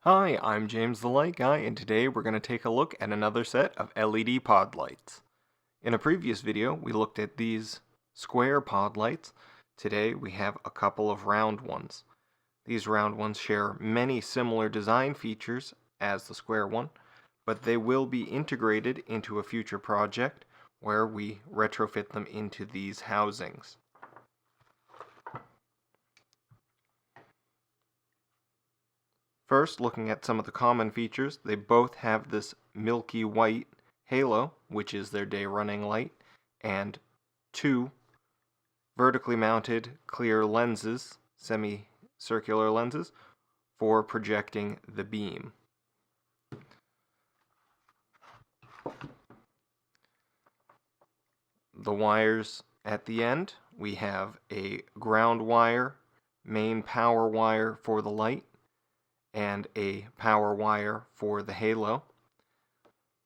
Hi, I'm James the Light Guy, and today we're going to take a look at another set of LED pod lights. In a previous video, we looked at these square pod lights. Today we have a couple of round ones. These round ones share many similar design features as the square one, but they will be integrated into a future project where we retrofit them into these housings. First, looking at some of the common features, they both have this milky white halo, which is their day running light, and two vertically mounted clear lenses, semicircular lenses, for projecting the beam. The wires at the end, we have a ground wire, main power wire for the light, and a power wire for the halo.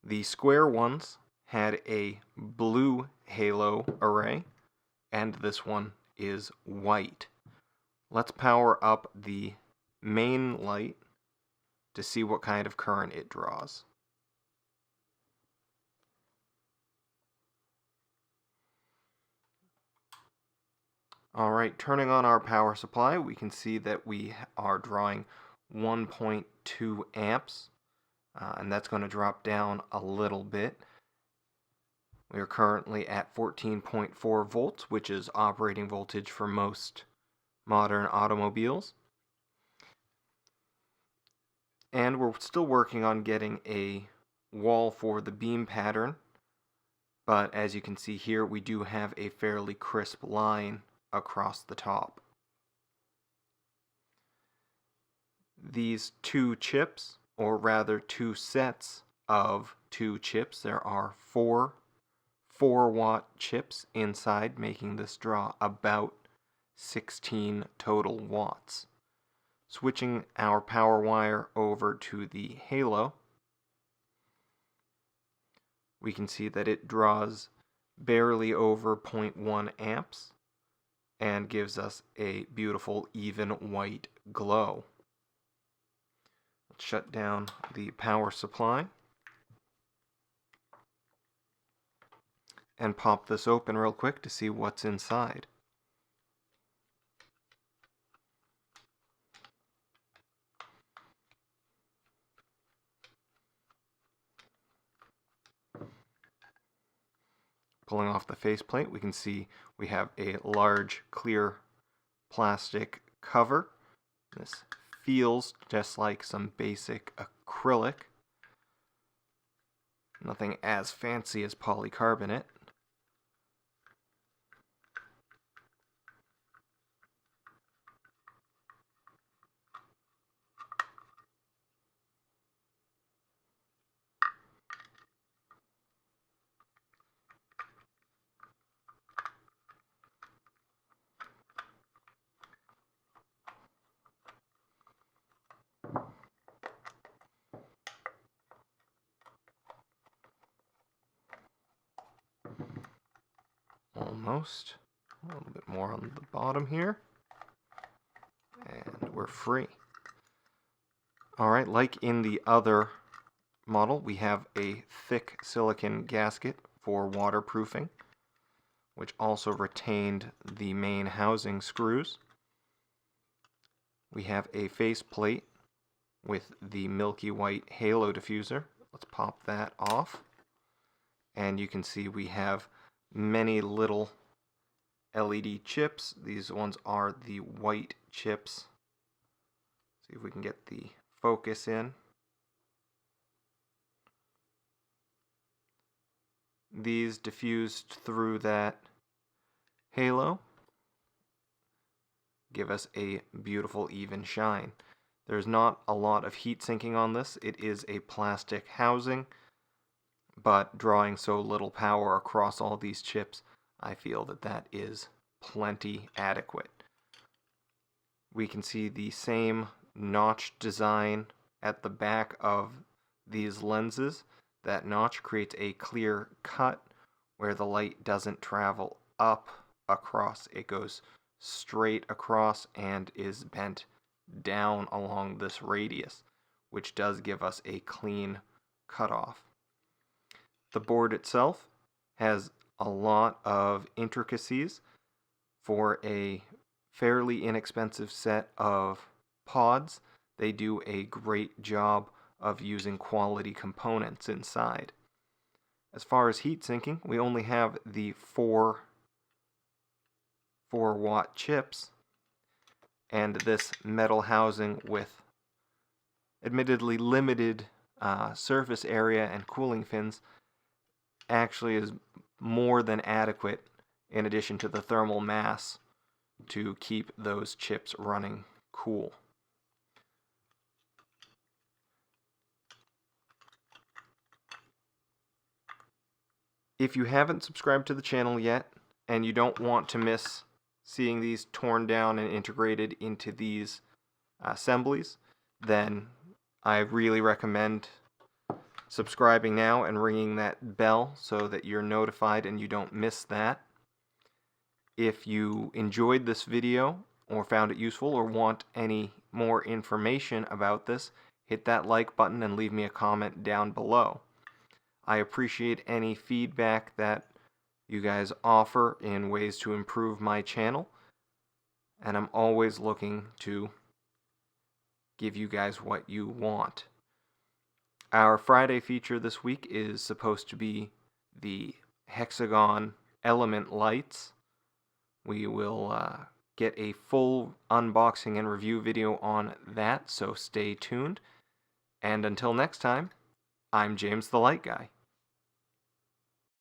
The square ones had a blue halo array, and this one is white. Let's power up the main light to see what kind of current it draws. Alright, turning on our power supply, we can see that we are drawing 1.2 amps, and that's going to drop down a little bit. We are currently at 14.4 volts, which is operating voltage for most modern automobiles. And we're still working on getting a wall for the beam pattern, but as you can see here, we do have a fairly crisp line across the top. These two chips, or rather two sets of two chips, there are four 4-watt chips inside, making this draw about 16 total watts. Switching our power wire over to the halo, we can see that it draws barely over 0.1 amps and gives us a beautiful even white glow. Let's shut down the power supply and pop this open real quick to see what's inside. Pulling off the faceplate, we can see we have a large clear plastic cover. This feels just like some basic acrylic. Nothing as fancy as polycarbonate. Almost. A little bit more on the bottom here. And we're free. Alright, like in the other model, we have a thick silicon gasket for waterproofing, which also retained the main housing screws. We have a faceplate with the milky white halo diffuser. Let's pop that off. And you can see we have many little LED chips. These ones are the white chips. See if we can get the focus in. These diffused through that halo give us a beautiful even shine. There's not a lot of heat sinking on this. It is a plastic housing, but drawing so little power across all these chips, I feel that that is plenty adequate. We can see the same notch design at the back of these lenses. That notch creates a clear cut where the light doesn't travel up across. It goes straight across and is bent down along this radius, which does give us a clean cutoff. The board itself has a lot of intricacies for a fairly inexpensive set of pods. They do a great job of using quality components inside. As far as heat sinking, we only have the 4 watt chips and this metal housing with admittedly limited surface area and cooling fins actually is more than adequate, in addition to the thermal mass, to keep those chips running cool. If you haven't subscribed to the channel yet and you don't want to miss seeing these torn down and integrated into these assemblies, then I really recommend subscribing now and ringing that bell so that you're notified and you don't miss that. If you enjoyed this video or found it useful or want any more information about this, hit that like button and leave me a comment down below. I appreciate any feedback that you guys offer in ways to improve my channel, and I'm always looking to give you guys what you want. Our Friday feature this week is supposed to be the hexagon element lights. We will get a full unboxing and review video on that, so stay tuned. And until next time, I'm James the Light Guy.